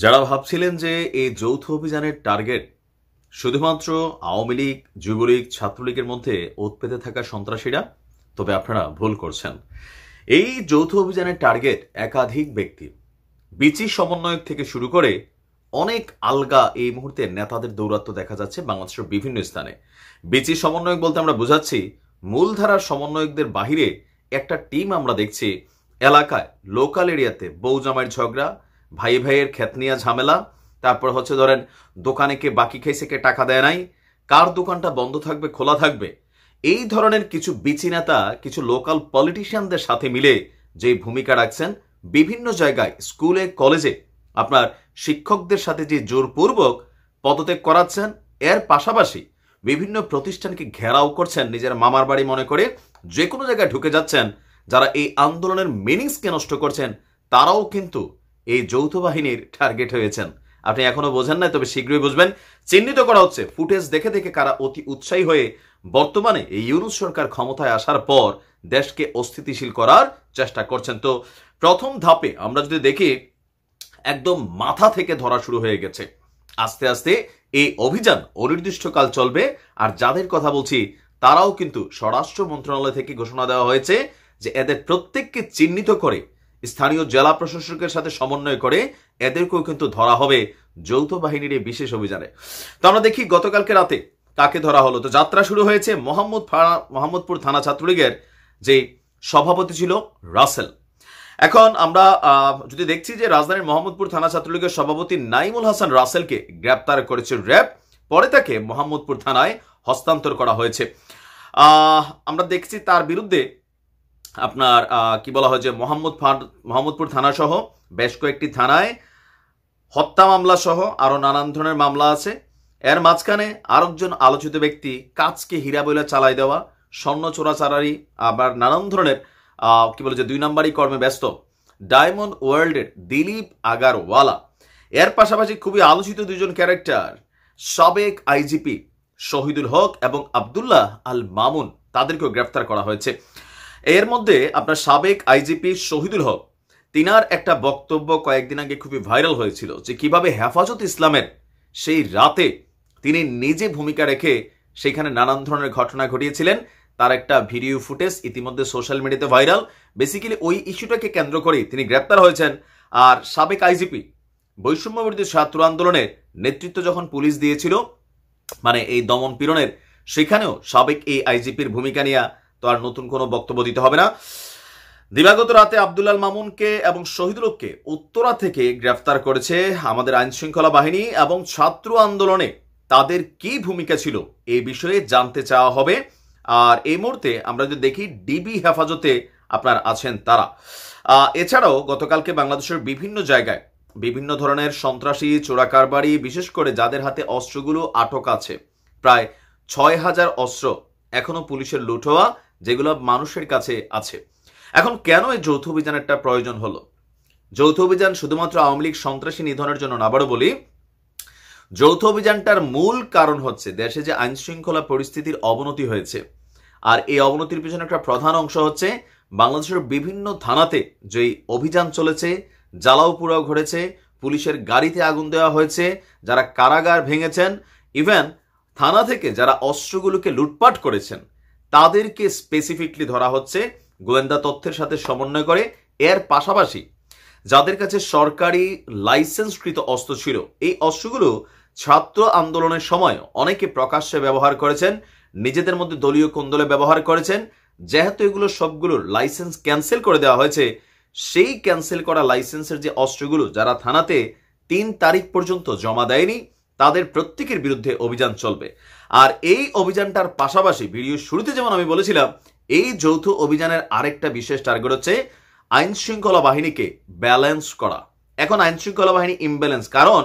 যারা ভাবছিলেন যে এই যৌথ অভিযানের টার্গেট শুধুমাত্র আওয়ামী লীগ, যুবলীগ, ছাত্রলীগের মধ্যে ওত পেতে থাকা সন্ত্রাসীরা, তবে আপনারা ভুল করছেন। এই যৌথ অভিযানের টার্গেট একাধিক ব্যক্তি, বিচি সমন্বয়ক থেকে শুরু করে অনেক আলগা এই মুহূর্তে নেতাদের দৌরাত্ম দেখা যাচ্ছে বাংলাদেশের বিভিন্ন স্থানে। বিচি সমন্বয়ক বলতে আমরা বোঝাচ্ছি মূলধারার সমন্বয়কদের বাহিরে একটা টিম আমরা দেখছি এলাকায়, লোকাল এরিয়াতে বউ জামাইয়ের ঝগড়া, ভাই ভাইয়ের খেতনিয়া ঝামেলা, তারপর হচ্ছে ধরেন দোকানে কে বাকি খাইছে, কে টাকা দেয় নাই, কার দোকানটা বন্ধ থাকবে খোলা থাকবে, এই ধরনের কিছু বিচি নেতা কিছু লোকাল পলিটিশিয়ানদের সাথে মিলে যে ভূমিকা রাখছেন, বিভিন্ন জায়গায় স্কুলে কলেজে আপনার শিক্ষকদের সাথে যে জোরপূর্বক পদত্যাগ করাচ্ছেন, এর পাশাপাশি বিভিন্ন প্রতিষ্ঠানকে ঘেরাও করছেন নিজের মামার বাড়ি মনে করে, যে কোনো জায়গায় ঢুকে যাচ্ছেন। যারা এই আন্দোলনের মিনিংসকে নষ্ট করছেন তারাও কিন্তু এই যৌথ বাহিনীর টার্গেট হয়েছেন। আপনি এখনো বোঝেন না, তবে শীঘ্রই বুঝবেন। চিহ্নিত করা হচ্ছে ফুটেজ দেখে দেখে কারা অতি উৎসাহী হয়ে বর্তমানে এই ইউনূস সরকার ক্ষমতায় আসার পর দেশকে অস্থিতিশীল করার চেষ্টা করছেন। তো প্রথম ধাপে আমরা যদি দেখি, একদম মাথা থেকে ধরা শুরু হয়ে গেছে। আস্তে আস্তে এই অভিযান অনির্দিষ্টকাল চলবে। আর যাদের কথা বলছি তারাও কিন্তু স্বরাষ্ট্র মন্ত্রণালয় থেকে ঘোষণা দেওয়া হয়েছে যে এদের প্রত্যেককে চিহ্নিত করে স্থানীয় জেলা প্রশাসকের সাথে সমন্বয় করে এদেরকেও কিন্তু ধরা হবে যৌথ বাহিনীর এই বিশেষ অভিযানে। তো আমরা দেখি গতকালকে রাতে কাকে ধরা হলো। তো যাত্রা শুরু হয়েছে মোহাম্মদপুর থানা ছাত্রলীগের যে সভাপতি ছিল রাসেল। এখন আমরা যদি দেখছি যে রাজধানীর মোহাম্মদপুর থানা ছাত্রলীগের সভাপতি নাইমুল হাসান রাসেলকে গ্রেপ্তার করেছে র্যাব, পরে তাকে মোহাম্মদপুর থানায় হস্তান্তর করা হয়েছে। আমরা দেখছি তার বিরুদ্ধে আপনার কি বলা হয় যে মোহাম্মদপুর থানা সহ বেশ কয়েকটি থানায় হত্যা মামলা সহ আরো নানান ধরনের মামলা আছে। এর মাঝখানে আরেকজন আলোচিত ব্যক্তি কাজকে হীরা বলে চালাই দেওয়া, স্বর্ণ চোরাচালারি, আবার নানান ধরনের কি বলে যে 2 নম্বরই কর্মে ব্যস্ত ডায়মন্ড ওয়ার্ল্ডের দিলীপ আগারওয়ালা। এর পাশাপাশি খুবই আলোচিত দুজন ক্যারেক্টার সাবেক আইজিপি শহীদুল হক এবং আব্দুল্লাহ আল মামুন, তাদেরকেও গ্রেফতার করা হয়েছে। এর মধ্যে আপনার সাবেক আইজিপি শহীদুল হক, তিনার একটা বক্তব্য কয়েকদিন আগে খুবই ভাইরাল হয়েছিল যে কিভাবে হেফাজত ইসলামের সেই রাতে তিনি নিজে ভূমিকা রেখে সেখানে নানান ধরনের ঘটনা ঘটিয়েছিলেন। তার একটা ভিডিও ফুটেজ ইতিমধ্যে সোশ্যাল মিডিয়াতে ভাইরাল। বেসিক্যালি ওই ইস্যুটাকে কেন্দ্র করে তিনি গ্রেপ্তার হয়েছেন। আর সাবেক আইজিপি বৈষম্যবিরোধী ছাত্র আন্দোলনের নেতৃত্ব যখন পুলিশ দিয়েছিল, মানে এই দমন পীড়নের, সেখানেও সাবেক এই আইজিপির ভূমিকা নিয়ে তো আর নতুন কোনো বক্তব্য দিতে হবে না। দিবাগত রাতে আব্দুল্লাহ মামুনকে এবং শহীদুলকে উত্তরা থেকে গ্রেফতার করেছে আমাদের আইন শৃঙ্খলা বাহিনী, এবং ছাত্র আন্দোলনে তাদের কি ভূমিকা ছিল এই বিষয়ে জানতে চাওয়া হবে। আর এই মুহূর্তে আমরা যদি দেখি ডিবি হেফাজতে আপনার আছেন তারা। এছাড়াও গতকালকে বাংলাদেশের বিভিন্ন জায়গায় বিভিন্ন ধরনের সন্ত্রাসী, চোরাকারবারি, বিশেষ করে যাদের হাতে অস্ত্রগুলো আটক আছে, প্রায় 6000 অস্ত্র এখনো পুলিশের লুট হওয়া, যেগুলো মানুষের কাছে আছে। এখন কেন এই যৌথ অভিযানেরটা প্রয়োজন হলো? যৌথ অভিযান শুধুমাত্র আওয়ামী লীগ সন্ত্রাসী নিধনের জন্য না, আবারও বলি, যৌথ অভিযানটার মূল কারণ হচ্ছে দেশে যে আইন শৃঙ্খলা পরিস্থিতির অবনতি হয়েছে। আর এই অবনতির পিছনে একটা প্রধান অংশ হচ্ছে বাংলাদেশের বিভিন্ন থানাতে যেই অভিযান চলেছে, জ্বালাও পোড়াও ঘটেছে, পুলিশের গাড়িতে আগুন দেওয়া হয়েছে, যারা কারাগার ভেঙেছেন, ইভেন থানা থেকে যারা অস্ত্রগুলোকে লুটপাট করেছেন তাদেরকে স্পেসিফিকলি ধরা হচ্ছে গোয়েন্দা তথ্যের সাথে সমন্বয় করে। এর পাশাপাশি যাদের কাছে সরকারি লাইসেন্সকৃত অস্ত্র ছিল, এই অস্ত্রগুলো ছাত্র আন্দোলনের সময় অনেকে প্রকাশ্যে ব্যবহার করেছেন, নিজেদের মধ্যে দলীয় কোন্দলে ব্যবহার করেছেন। যেহেতু এগুলো সবগুলোর লাইসেন্স ক্যান্সেল করে দেওয়া হয়েছে, সেই ক্যান্সেল করা লাইসেন্সের যে অস্ত্রগুলো যারা থানাতে 3 তারিখ পর্যন্ত জমা দেয়নি, তাদের প্রত্যেকের বিরুদ্ধে অভিযান চলবে। আর এই অভিযানটার পাশাপাশি ভিডিও শুরুতে যেমন আমি বলেছিলাম, এই যৌথ অভিযানের আরেকটা বিশেষ টার্গেট হচ্ছে আইন শৃঙ্খলা বাহিনীকে ব্যালেন্স করা। এখন আইন শৃঙ্খলা বাহিনী ইমব্যালেন্স, কারণ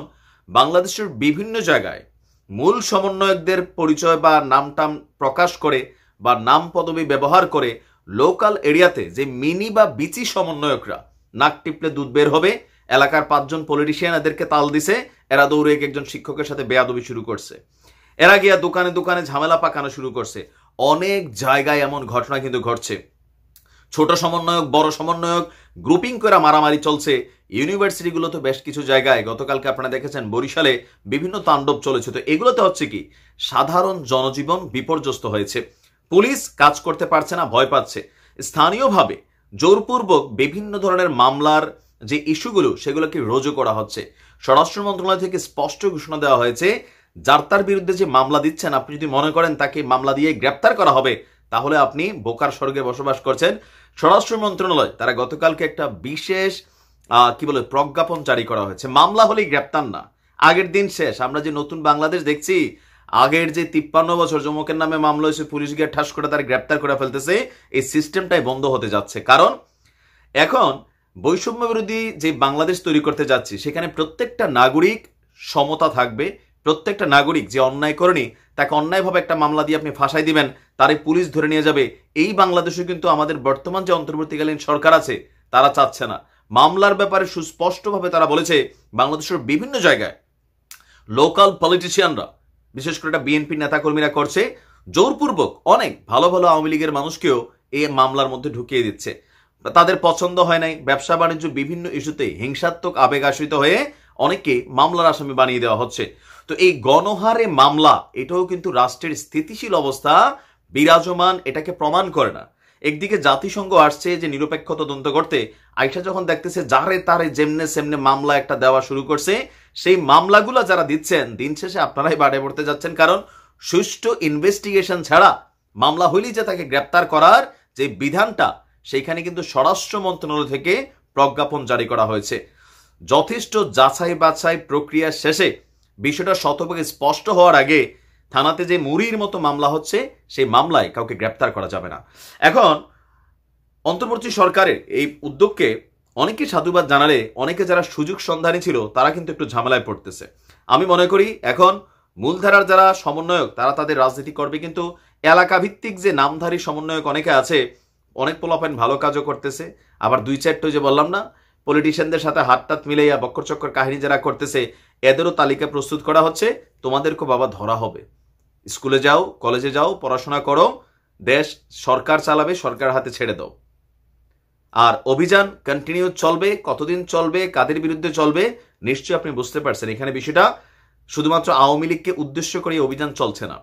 বাংলাদেশের বিভিন্ন জায়গায় মূল সমন্বয়কদের পরিচয় বা নামটাম প্রকাশ করে বা নাম পদবি ব্যবহার করে লোকাল এরিয়াতে যে মিনি বা বিচি সমন্বয়করা নাক টিপলে দুধ বের হবে, এলাকার 5 জন পলিটিশিয়ান এদেরকে তাল দিছে, এরা দৌড়ে একজন শিক্ষকের সাথে বেয়াদবি শুরু করছে, এরা গিয়া দোকানে দোকানে ঝামেলা পাকানো শুরু করছে। অনেক জায়গায় এমন ঘটনা কিন্তু ঘটছে। ছোট সমন্বয়ক, বড় সমন্বয়ক, গ্রুপিং করে মারামারি চলছে ইউনিভার্সিটিগুলোতে। বেশ কিছু জায়গায় গতকালকে আপনারা দেখেছেন বরিশালে বিভিন্ন তাণ্ডব চলেছে। তো এগুলোতে হচ্ছে কি, সাধারণ জনজীবন বিপর্যস্ত হয়েছে, পুলিশ কাজ করতে পারছে না, ভয় পাচ্ছে। স্থানীয়ভাবে জোরপূর্বক বিভিন্ন ধরনের মামলার যে ইস্যুগুলো সেগুলোকে রোজু করা হচ্ছে। স্বরাষ্ট্র মন্ত্রণালয় থেকে স্পষ্ট ঘোষণা দেওয়া হয়েছে, যার তার বিরুদ্ধে যে মামলা দিচ্ছেন, আপনি যদি মনে করেন তাকে মামলা দিয়ে গ্রেপ্তার করা হবে, তাহলে আপনি বোকার স্বর্গে বসবাস করছেন। স্বরাষ্ট্র মন্ত্রণালয় তারা গতকালকে একটা বিশেষ প্রজ্ঞাপন জারি করা হয়েছে। মামলা হলেই গ্রেপ্তার না, আগের দিন শেষ। আমরা যে নতুন বাংলাদেশ দেখছি, আগের যে 53 বছর যমকের নামে মামলা হয়েছে, পুলিশ গিয়ে ঠাস করে তারা গ্রেপ্তার করে ফেলতেছে, এই সিস্টেমটাই বন্ধ হতে যাচ্ছে। কারণ এখন বৈষম্য বিরোধী যে বাংলাদেশ তৈরি করতে যাচ্ছি, সেখানে প্রত্যেকটা নাগরিক সমতা থাকবে। প্রত্যেকটা নাগরিক যে অন্যায় করেনি, তাকে অন্যায়ভাবে একটা মামলা দিয়ে আপনি ফাঁসাই দিবেন, তারে পুলিশ ধরে নিয়ে যাবে, এই বাংলাদেশে কিন্তু আমাদের বর্তমান যে অন্তর্বর্তীকালীন সরকার আছে তারা চাচ্ছে না। মামলার ব্যাপারে সুস্পষ্টভাবে তারা বলেছে, বাংলাদেশের বিভিন্ন জায়গায় লোকাল পলিটিশিয়ানরা, বিশেষ করে এটা বিএনপি নেতাকর্মীরা করছে, জোরপূর্বক অনেক ভালো ভালো আওয়ামী লীগের মানুষকেও এই মামলার মধ্যে ঢুকিয়ে দিচ্ছে। তাদের পছন্দ হয় নাই, ব্যবসা বাণিজ্য বিভিন্ন ইস্যুতে হিংসাত্মক আবেগ আশ্রিত হয়ে অনেককে মামলার আসামি বানিয়ে দেওয়া হচ্ছে। তো এই গণহারে মামলা, এটাও কিন্তু রাষ্ট্রের স্থিতিশীল অবস্থা বিরাজমান, এটাকে প্রমাণ করে না। একদিকে জাতিসংঘ আসছে যে নিরপেক্ষ তদন্ত করতে, আইসা যখন দেখতেছে যারে তারে যেমনে সেমনে মামলা একটা দেওয়া শুরু করছে, সেই মামলাগুলো যারা দিচ্ছেন, দিন শেষে আপনারাই বাড়ে পড়তে যাচ্ছেন। কারণ সুষ্ঠু ইনভেস্টিগেশন ছাড়া মামলা হইলেই যে তাকে গ্রেপ্তার করার যে বিধানটা, সেইখানে কিন্তু স্বরাষ্ট্র মন্ত্রণালয় থেকে প্রজ্ঞাপন জারি করা হয়েছে। যথেষ্ট যাচাই বাছাই প্রক্রিয়া শেষে বিষয়টা শতভাগ স্পষ্ট হওয়ার আগে থানাতে যে মুড়ির মতো মামলা হচ্ছে, সেই মামলায় কাউকে গ্রেপ্তার করা যাবে না। এখন অন্তর্বর্তী সরকারের এই উদ্যোগকে অনেকে সাধুবাদ জানালে, অনেকে যারা সুযোগ সন্ধানী ছিল তারা কিন্তু একটু ঝামেলায় পড়তেছে। আমি মনে করি এখন মূলধারার যারা সমন্বয়ক তারা তাদের রাজনীতি করবে, কিন্তু এলাকা ভিত্তিক যে নামধারী সমন্বয়ক অনেকে আছে, অনেক পোলাপাইন ভালো কাজও করতেছে, আবার দুই চারটে যে বললাম না, পলিটিশিয়ানদের সাথে হাতটাত মিলাইয়া বক্কর চক্কর কাহিনী যারা করতেছে, এদেরও তালিকা প্রস্তুত করা হচ্ছে। তোমাদেরকেও বাবা ধরা হবে। স্কুলে যাও, কলেজে যাও, পড়াশোনা করো, দেশ সরকার চালাবে, সরকার হাতে ছেড়ে দাও। আর অভিযান কন্টিনিউ চলবে, কতদিন চলবে, কাদের বিরুদ্ধে চলবে, নিশ্চয়ই আপনি বুঝতে পারছেন। এখানে বিষয়টা শুধুমাত্র আওয়ামী লীগকে উদ্দেশ্য করে অভিযান চলছে না।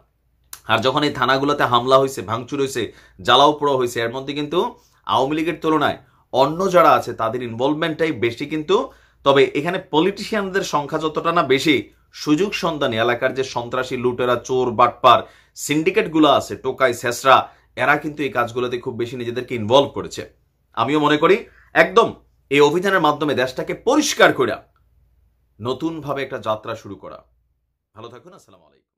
আর যখন এই থানাগুলোতে হামলা হয়েছে, ভাঙচুর হয়েছে, জ্বালাও পোড়া হয়েছে, এর মধ্যে কিন্তু আওয়ামী লীগের তুলনায় অন্য যারা আছে তাদের ইনভলভমেন্টটাই বেশি। কিন্তু তবে এখানে পলিটিশিয়ানদের সংখ্যা যতটা না বেশি, সুযোগ সন্ধানী এলাকার যে সন্ত্রাসী, লুটেরা, চোর, বাটপার সিন্ডিকেটগুলো আছে, টোকাই, ছেসরা, এরা কিন্তু এই কাজগুলোতে খুব বেশি নিজেদেরকে ইনভলভ করেছে। আমিও মনে করি একদম এই অভিযানের মাধ্যমে দেশটাকে পরিষ্কার করে নতুনভাবে একটা যাত্রা শুরু করা। ভালো থাকুন, আসসালামু আলাইকুম।